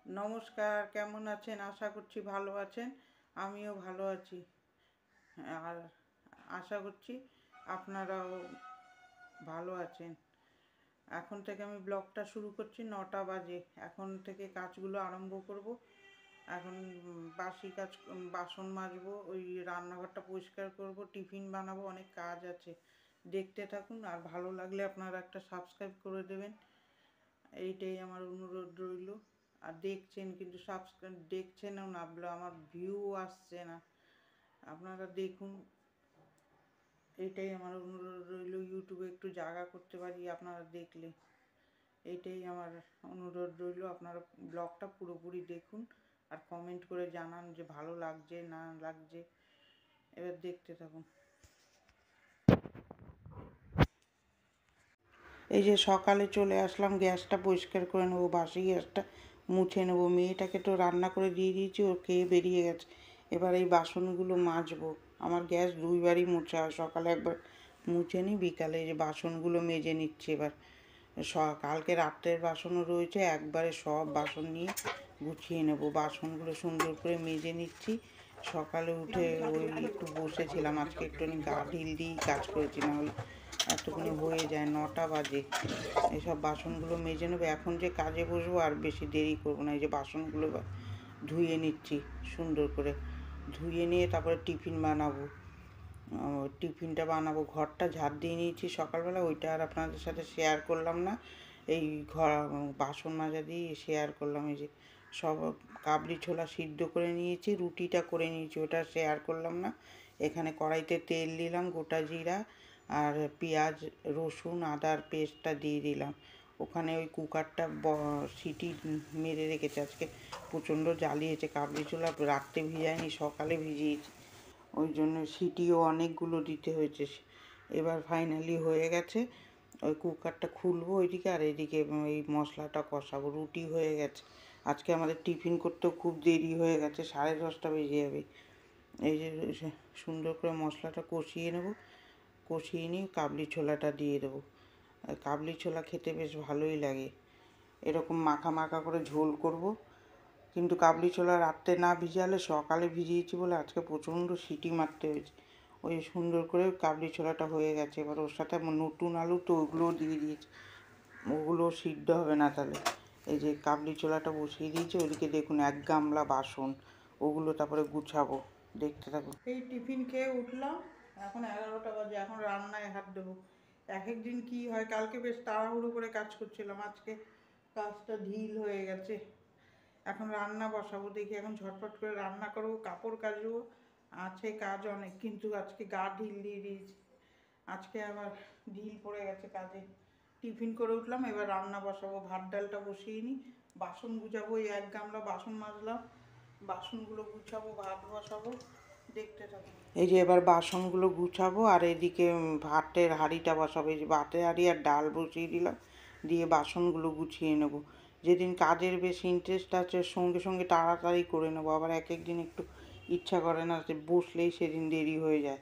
নমস্কার, কেমন আছেন? আশা করছি ভালো আছেন। আমিও ভালো আছি। আর আশা করছি আপনারাও ভালো আছেন। এখন থেকে আমি ব্লগটা শুরু করছি, 9টা বাজে। এখন থেকে কাজগুলো আরম্ভ করব। এখন বাসি কাজ, বাসন মাজবো, ওই রান্নাঘরটা পরিষ্কার করব, টিফিন বানাবো, অনেক কাজ আছে। দেখতে থাকুন, আর ভালো লাগলে আপনারা একটা সাবস্ক্রাইব করে দেবেন, এইটাই আমার অনুরোধ রইল। আর দেখছেন কিন্তু সাবস্ক্রাইব দেখছেনও না, আমার ভিউ আসছে না, আপনারা দেখুন, এইটাই আমার অনুরোধ রইল। ইউটিউবে একটু জায়গা করতে পারি আপনারা দেখলে, এইটাই আমার অনুরোধ রইল। আপনারা ব্লগটা পুরোপুরি দেখুন আর কমেন্ট করে জানান যে ভালো লাগছে না লাগছে। এবার দেখতে থাকুন। এই যে সকালে চলে আসলাম, গ্যাসটা পরিষ্কার করে নেবো, বাসি গ্যাসটা মুছে নেবো। মেয়েটাকে তো রান্না করে দিয়ে দিয়েছি, ও খেয়ে বেরিয়ে গেছে। এবার এই বাসনগুলো মাজবো। আমার গ্যাস দুইবারই মোছা হয়, সকালে একবার মুছে নিই, বিকালে যে বাসনগুলো মেজে নিচ্ছি। এবার কালকে রাত্রের বাসনও রয়েছে, একবারে সব বাসন নিয়ে গুছিয়ে নেব। বাসনগুলো সুন্দর করে মেজে নিচ্ছি। সকালে উঠে ওই একটু বসেছিলাম, আজকে একটুখানি গা ঢিল দিয়েই কাজ করেছি, নাহলে এতক্ষণে হয়ে যায়, 9টা বাজে। এইসব বাসনগুলো মেজে নেবো। এখন যে কাজে বসবো আর বেশি দেরি করবো না। এই যে বাসনগুলো ধুয়ে নিচ্ছি সুন্দর করে, ধুয়ে নিয়ে তারপরে টিফিন বানাবো। টিফিনটা বানাবো। ঘরটা ঝাড় দিয়ে নিয়েছি সকালবেলা, ওইটা আর আপনাদের সাথে শেয়ার করলাম না। এই ঘর বাসন মাজা দিয়ে শেয়ার করলাম। এই যে সব কাবলি ছোলা সিদ্ধ করে নিয়েছি, রুটিটা করে নিয়েছি, ওটা শেয়ার করলাম না। এখানে কড়াইতে তেল দিলাম, গোটা জিরা আর পেঁয়াজ, রসুন, আদার পেস্টটা দিয়ে দিলাম। ওখানে ওই কুকারটা সিটি মেরে রেখেছে, আজকে প্রচণ্ড জ্বালিয়েছে। কাবলি ছোলা রাত্রে ভিজায়নি, সকালে ভিজিয়েছি, ওই জন্য সিটিও অনেকগুলো দিতে হয়েছে। এবার ফাইনালি হয়ে গেছে। ওই কুকারটা খুলবো ওইদিকে, আর এদিকে এই মশলাটা কষাবো। রুটি হয়ে গেছে। আজকে আমাদের টিফিন করতেও খুব দেরি হয়ে গেছে, 10:30 বেজে যাবে। এই যে সুন্দর করে মশলাটা কষিয়ে নেব, কষিয়ে নিয়ে কাবলি ছোলাটা দিয়ে দেবো। কাবলি ছোলা খেতে বেশ ভালোই লাগে। এরকম মাখা মাখা করে ঝোল করব। কিন্তু কাবলি ছোলা রাত্রে না ভিজালে, সকালে ভিজিয়েছি বলে আজকে প্রচণ্ড সিটি মারতে হয়েছে। ওই সুন্দর করে কাবলি ছোলাটা হয়ে গেছে। এবার ওর সাথে নতুন আলু তো ওগুলোও দিয়ে দিয়েছি, ওগুলো সিদ্ধ হবে না তাহলে। এই যে কাবলি ছোলাটা বসিয়ে দিয়েছি, ওদিকে দেখুন 1 গামলা বাসন, ওগুলো তারপরে গুছাবো। দেখতে থাকুন। এই টিফিন খেয়ে উঠলাম, এখন 11টা বাজে। এখন রান্নায় হাত দেবো। এক এক দিন কী হয়, কালকে বেশ তাড়াহুড়ো করে কাজ করছিলাম, আজকে কাজটা ঢিল হয়ে গেছে। এখন রান্না বসাবো, দেখি এখন ঝটপট করে রান্না করবো, কাপড় কাচবো, আছে কাজ অনেক, কিন্তু আজকে গা ঢিল দিয়ে দিয়েছি, আজকে আবার ঢিল পড়ে গেছে কাজে। টিফিন করে উঠলাম, এবার রান্না বসাবো। ভাত ডালটা বসিয়ে নিই, বাসন গুছাবো। এই 1 গামলা বাসন মাজলাম, বাসনগুলো গুছাবো, ভাত বসাবো। দেখতে থাকো। এই যে এবার বাসনগুলো গুছাবো, আর এদিকে ভাতের হাঁড়িটা বসাবো। এই যে ভাতের হাঁড়ি আর ডাল বসিয়ে দিলাম, দিয়ে বাসনগুলো গুছিয়ে নেব। যেদিন কাজের বেশি ইন্টারেস্ট আছে, সঙ্গে সঙ্গে তাড়াতাড়ি করে নেবো। আবার এক এক দিন একটু ইচ্ছা করে না, যে বসলেই সেদিন দেরি হয়ে যায়।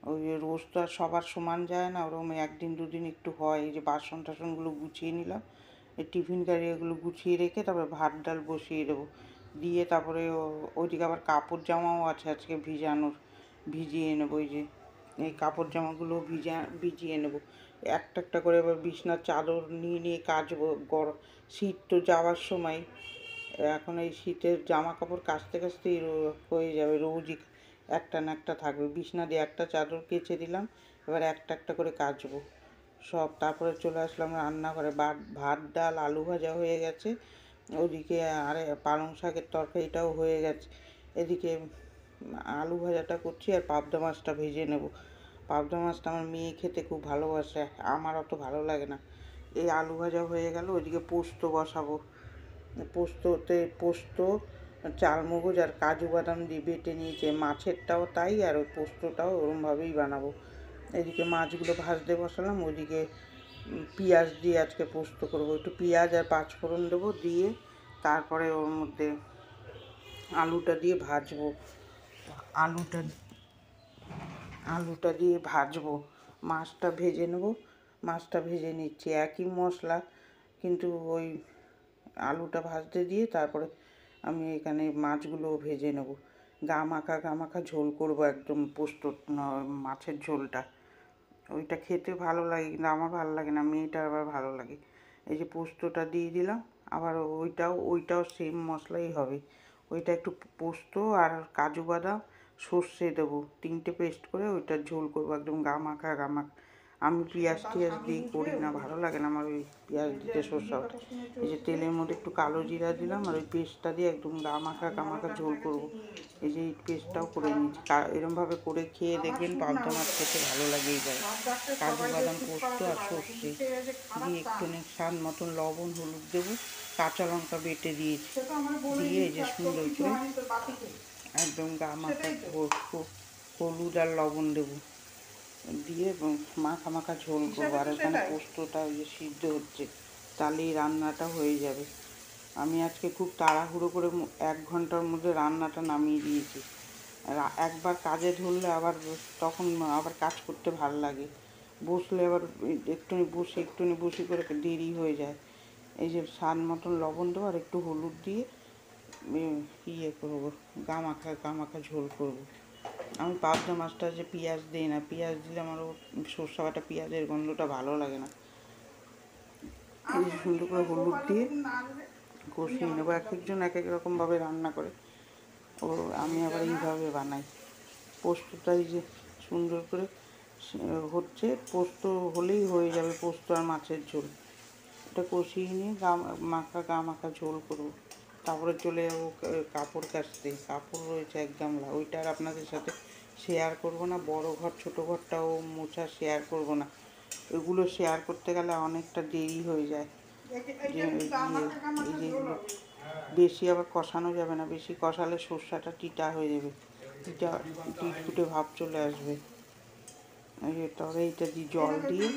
ওই রোজ তো আর সবার সমান যায় না, ওরকম একদিন দুদিন একটু হয়। এই যে বাসন টাসনগুলো গুছিয়ে নিলাম, এই টিফিন কারি এগুলো গুছিয়ে রেখে তারপরে ভাত ডাল বসিয়ে দেবো। দিয়ে তারপরে ওইদিকে আবার কাপড় জামাও আছে আজকে ভিজানোর, ভিজিয়ে নেবো। ওই যে এই কাপড় জামাগুলো ভিজিয়ে নেবো একটা একটা করে। এবার বিছনার চাদর নিয়ে নিয়ে কাচবো। গরম শীত তো যাওয়ার সময়, এখন এই শীতের জামা কাপড় কাচতে কাচতেই হয়ে যাবে, রোজই একটা না একটা থাকবে। বিছনা দিয়ে একটা চাদর কেচে দিলাম, এবার একটা একটা করে কাচবো সব। তারপরে চলে আসলাম রান্নাঘরে। ভাত ডাল আলু ভাজা হয়ে গেছে, ওদিকে আরে পালং শাকের তরকারিটাও হয়ে গেছে। এদিকে আলু ভাজাটা করছি, আর পাবদা মাছটা ভেজে নেব। পাবদা মাছটা আমার মেয়ে খেতে খুব ভালোবাসে, আমার অত ভালো লাগে না। এই আলু ভাজা হয়ে গেল, ওইদিকে পোস্ত বসাবো। পোস্ত, চালমগজ আর কাজু বাদাম দিয়ে বেটে নিয়েছে। মাছেরটাও তাই, আর ওই পোস্তটাও ওরমভাবেই বানাবো। এদিকে মাছগুলো ভাজতে বসালাম, ওইদিকে পেঁয়াজ দিয়ে আজকে পোস্ত করবো। একটু পেঁয়াজ আর পাঁচফোড়ন দেবো, দিয়ে তারপরে ওর মধ্যে আলুটা দিয়ে ভাজবো। আলুটা আলুটা দিয়ে ভাজবো, মাছটা ভেজে নেব। মাছটা ভেজে নিচ্ছি একই মশলা, কিন্তু ওই আলুটা ভাজতে দিয়ে তারপরে আমি এখানে মাছগুলো ভেজে নেব। গা মাখা ঝোল করব, একদম পোস্ত মাছের ঝোলটা। ওইটা খেতে ভালো লাগে, কিন্তু আমার ভালো লাগে না, মেয়েটার আবার ভালো লাগে। এই যে পোস্তটা দিয়ে দিলাম, আবার ওইটাও সেম মশলাই হবে। ওইটা একটু পোস্ত আর কাজু বাদাম সর্ষে দেবো, 3টে পেস্ট করে ওইটার ঝোল করবো, একদম গা মাখা। আমি পেঁয়াজ টিয়াজ দিয়ে করি না, ভালো লাগে না আমার ওই পেঁয়াজ দিতে সর্ষে বাটা। এই যে তেলের মধ্যে একটু কালো জিরা দিলাম, আর ওই পেস্টটা দিয়ে একদম গা মাখা ঝোল করবো। এই যে এই পেস্টটাও করে নিয়েছি। এরমভাবে করে খেয়ে দেখবেন, পাবদা মাছ খেতে ভালো লাগেই যায়। কাজু বাদাম পোস্ত আর সর্ষে দিয়ে একটুখানি স্বাদ মতন লবণ হলুদ দেবো, কাঁচা লঙ্কা বেটে দিয়েছি, দিয়ে এই যে সুন্দর করে একদম গা মাখা হলুদ আর লবণ দেবো, দিয়ে মাখা ঝোল করবো। আর ওখানে পোস্তটা ওই যে সিদ্ধ হচ্ছে, তাহলেই রান্নাটা হয়ে যাবে। আমি আজকে খুব তাড়াহুড়ো করে 1 ঘন্টার মধ্যে রান্নাটা নামিয়ে দিয়েছি। একবার কাজে ধরলে আবার তখন আবার কাজ করতে ভালো লাগে, বসলে আবার একটুখানি বসে করে দেরি হয়ে যায়। এই যে স্বাদ মতন লবণ দেবো আর একটু হলুদ দিয়ে করবো, গা মাখা ঝোল করবো। আমি পাবদা মাছটা যে পেঁয়াজ দিই না, পেঁয়াজ দিলে আমারও সর্ষে বাটা পেঁয়াজের গন্ধটা ভালো লাগে না। এই যে সুন্দর করে হলুদ দিয়ে কষিয়ে নেবো। একজন এক রকমভাবে রান্না করে, আমি আবার এইভাবে বানাই। পোস্তটা এই যে সুন্দর করে হচ্ছে, পোস্ত হলেই হয়ে যাবে, পোস্ত আর মাছের ঝোল। এটা কষিয়ে নিয়ে গা মাখা ঝোল করবো। তারপরে চলে যাবো কাপড় কাচতে। কাপড় রয়েছে 1 গামলা, ওইটা আর আপনাদের সাথে শেয়ার করবো না। বড় ঘর ছোট ঘরটাও মোছা শেয়ার করবো না, এগুলো শেয়ার করতে গেলে অনেকটা দেরি হয়ে যায়। যে এই যেগুলো বেশি আবার কষানো যাবে না, বেশি কষালে সর্ষাটা টিটা হয়ে যাবে, টিটকুটে ভাব চলে আসবে। তবে এইটা দিয়ে জল দিয়ে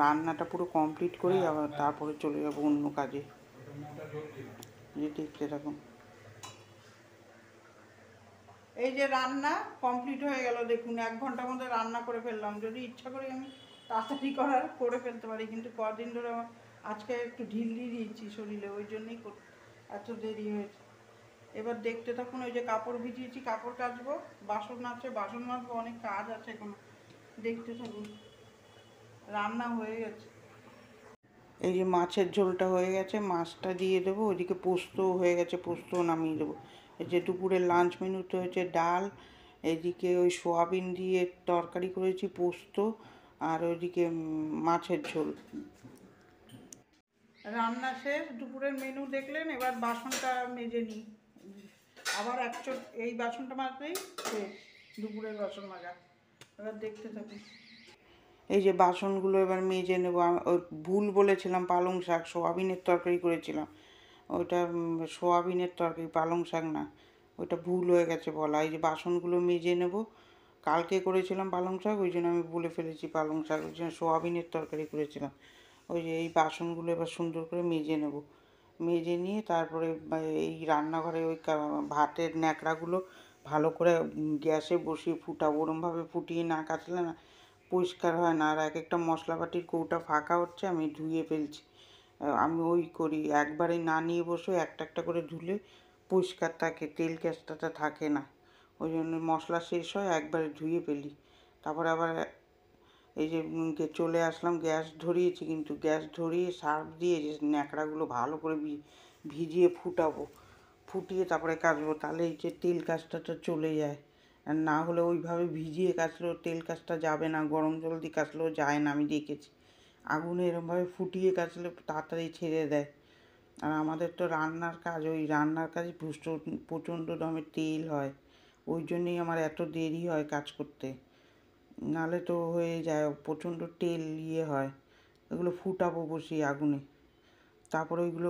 রান্নাটা পুরো কমপ্লিট করেই আবার তারপরে চলে যাবো অন্য কাজে। যে দেখতে থাকুন। এই যে রান্না কমপ্লিট হয়ে গেল, দেখুন 1 ঘন্টার মধ্যে রান্না করে ফেললাম। যদি ইচ্ছা করি আমি তাড়াতাড়ি করে ফেলতে পারি, কিন্তু কদিন ধরে আমার আজকে একটু ঢিল দিয়ে দিয়েছি শরীরে, ওই জন্যই এত দেরি হয়েছে। এবার দেখতে থাকুন। ওই যে কাপড় ভিজিয়েছি, কাপড় কাচবো, বাসন আছে বাসন মাজবো, অনেক কাজ আছে এখনো, দেখতে থাকুন। রান্না হয়ে গেছে, এই যে মাছের ঝোলটা হয়ে গেছে, মাছটা দিয়ে দেবো। ওইদিকে পোস্তও হয়ে গেছে, পোস্তও নামিয়ে দেবো। এই যে দুপুরের লাঞ্চ মেনুতে হয়েছে ডাল, এদিকে ওই সোয়াবিন দিয়ে তরকারি করেছি, পোস্ত, আর ওইদিকে মাছের ঝোল। রান্না শেষ, দুপুরের মেনু দেখলেন। এবার বাসনটা মেজে নিই, আবার এই বাসনটা মাজলেই শেষ দুপুরের বাসন মাজা। এবার দেখতে থাকুন। এই যে বাসনগুলো এবার মেজে নেবো। ওই ভুল বলেছিলাম, পালং শাক, সোয়াবিনের তরকারি করেছিলাম, ওইটা সোয়াবিনের তরকারি, পালং শাক না, ওইটা ভুল হয়ে গেছে বলা। এই যে বাসনগুলো মেজে নেব। কালকে করেছিলাম পালং শাক, ওই জন্য আমি বলে ফেলেছি পালং শাক, ওই জন্য সোয়াবিনের তরকারি করেছিলাম। ওই যে এই বাসনগুলো এবার সুন্দর করে মেজে নেব। মেজে নিয়ে তারপরে এই রান্নাঘরে ওই ভাতের ন্যাকড়াগুলো ভালো করে গ্যাসে বসিয়ে ফুটাবো। ওরমভাবে ফুটিয়ে না কাটলে না পরিষ্কার হয় না। আর একটা মশলাপাতির কৌটা ফাঁকা হচ্ছে, আমি ধুয়ে ফেলছি। আমি ওই করি, একবারে না নিয়ে বসে একটা করে ধুলে পরিষ্কার থাকে, তেল ক্যাস্টাটা থাকে না। ওই জন্য মশলা শেষ হয় একবারে ধুয়ে ফেলি। তারপরে আবার এই যে চলে আসলাম, গ্যাস ধরিয়েছি, কিন্তু গ্যাস ধরিয়ে সার্ফ দিয়ে যে ন্যাকড়াগুলো ভালো করে ভিজিয়ে ফুটাবো, ফুটিয়ে তারপরে কাচবো, তাহলে এই যে তেল কাজটাটা চলে যায়। আর না হলে ওইভাবে ভিজিয়ে কাচলেও তেল কাজটা যাবে না, গরম জল দিয়ে কাচলেও যায় না, আমি দেখেছি। আগুনে এরমভাবে ফুটিয়ে কাচলে তাড়াতাড়ি ছেড়ে দেয়। আর আমাদের তো রান্নার কাজ, ওই রান্নার কাজে প্রচণ্ড দামের তেল হয়, ওই জন্যেই আমার এত দেরি হয় কাজ করতে, নাহলে তো হয়ে যায়, প্রচণ্ড তেল হয়। এগুলো ফুটাবো বসিয়ে আগুনে, তারপরে ওইগুলো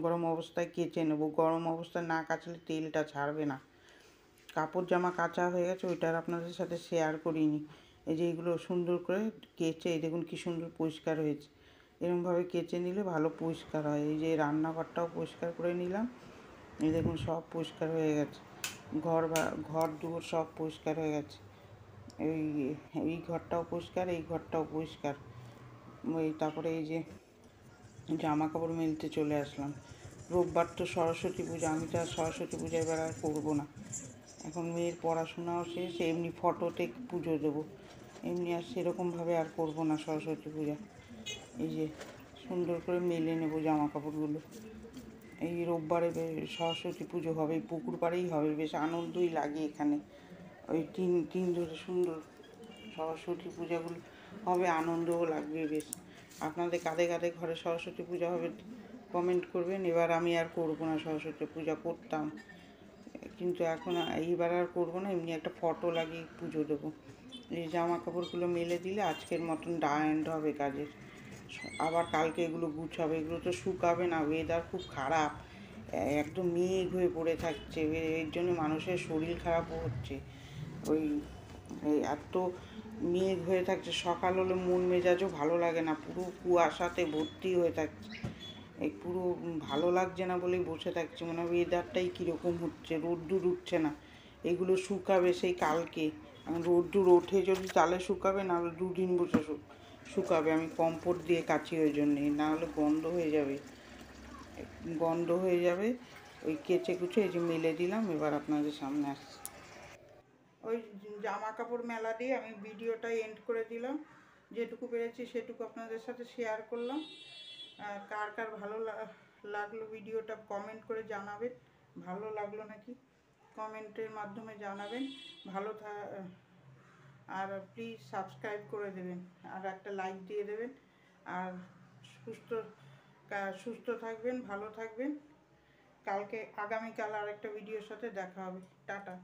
গরম অবস্থায় কেচে নেবো। গরম অবস্থায় না কাচলে তেলটা ছাড়বে না। কাপড় জামা কাচা হয়ে গেছে, ওইটা আর আপনাদের সাথে শেয়ার করিনি। এই যে এইগুলো সুন্দর করে কেচে, এই দেখুন কী সুন্দর পরিষ্কার হয়েছে। এরকমভাবে কেচে নিলে ভালো পরিষ্কার হয়। এই যে রান্নাঘরটাও পরিষ্কার করে নিলাম, এই দেখুন সব পরিষ্কার হয়ে গেছে। ঘর দুয়ার সব পরিষ্কার হয়ে গেছে। এই ঘরটাও পরিষ্কার, এই ঘরটাও পরিষ্কার। তারপরে এই যে জামা কাপড় মেলতে চলে আসলাম। রোববার তো সরস্বতী পূজা, আমি তো আর সরস্বতী পূজা এবার আর করবো না। এখন মেয়ের পড়াশোনাও শেষ, এমনি ফটোতে পুজো দেবো, এমনি আর সেরকমভাবে আর করবো না সরস্বতী পূজা। এই যে সুন্দর করে মেলে নেবো জামা কাপড়গুলো। এই রোববারে সরস্বতী পুজো হবে, এই পুকুর পাড়েই হবে, বেশ আনন্দই লাগে এখানে। ওই তিন ধরে সুন্দর সরস্বতী পূজাগুলো হবে, আনন্দও লাগবে বেশ। আপনাদের কাঁধে কাঁধে ঘরে সরস্বতী পূজা হবে কমেন্ট করবেন। এবার আমি আর করবো না, সরস্বতী পূজা করতাম কিন্তু এখন এইবার আর করবো না, এমনি একটা ফটো লাগিয়ে পুজো দেবো। এই জামা কাপড়গুলো মেলে দিলে আজকের মতন এন্ড হবে কাজের। আবার কালকে এগুলো গুছাবে, এগুলো তো শুকাবে না, ওয়েদার খুব খারাপ, একদম মেঘ হয়ে পড়ে থাকছে, এর জন্য মানুষের শরীর খারাপও হচ্ছে। ওই এত মেঘ হয়ে থাকছে, সকাল হলে মন মেজাজও ভালো লাগে না, পুরো কুয়াশাতে ভর্তি হয়ে থাকছে। এই পুরো ভালো লাগছে না বলেই বসে থাকছি, মনে হয় ওয়েদারটাই কীরকম হচ্ছে, রোদ্দুর উঠছে না। এগুলো শুকাবে সেই কালকে, রোদ্দুর ওঠে যদি তাহলে শুকাবে, নাহলে দুদিন বসে শুকাবে। আমি কম্পোর্ট দিয়ে কাচি ওই জন্যে, নাহলে গন্ধ হয়ে যাবে। ওই কেচে কুচে এই যে মেলে দিলাম, এবার আপনাদের সামনে আসছে। ওই জামা কাপড় মেলা দিয়ে আমি ভিডিওটা এন্ড করে দিলাম, যেটুকু পেরেছি সেটুকু আপনাদের সাথে শেয়ার করলাম। কার কার ভালো লাগলো ভিডিওটা কমেন্ট করে জানাবেন, ভালো লাগলো নাকি কমেন্টের মাধ্যমে জানাবেন। আর প্লিজ সাবস্ক্রাইব করে দেবেন, আর একটা লাইক দিয়ে দেবেন। আর সুস্থ থাকবেন, ভালো থাকবেন। আগামীকাল আর একটা ভিডিওর সাথে দেখা হবে। টাটা।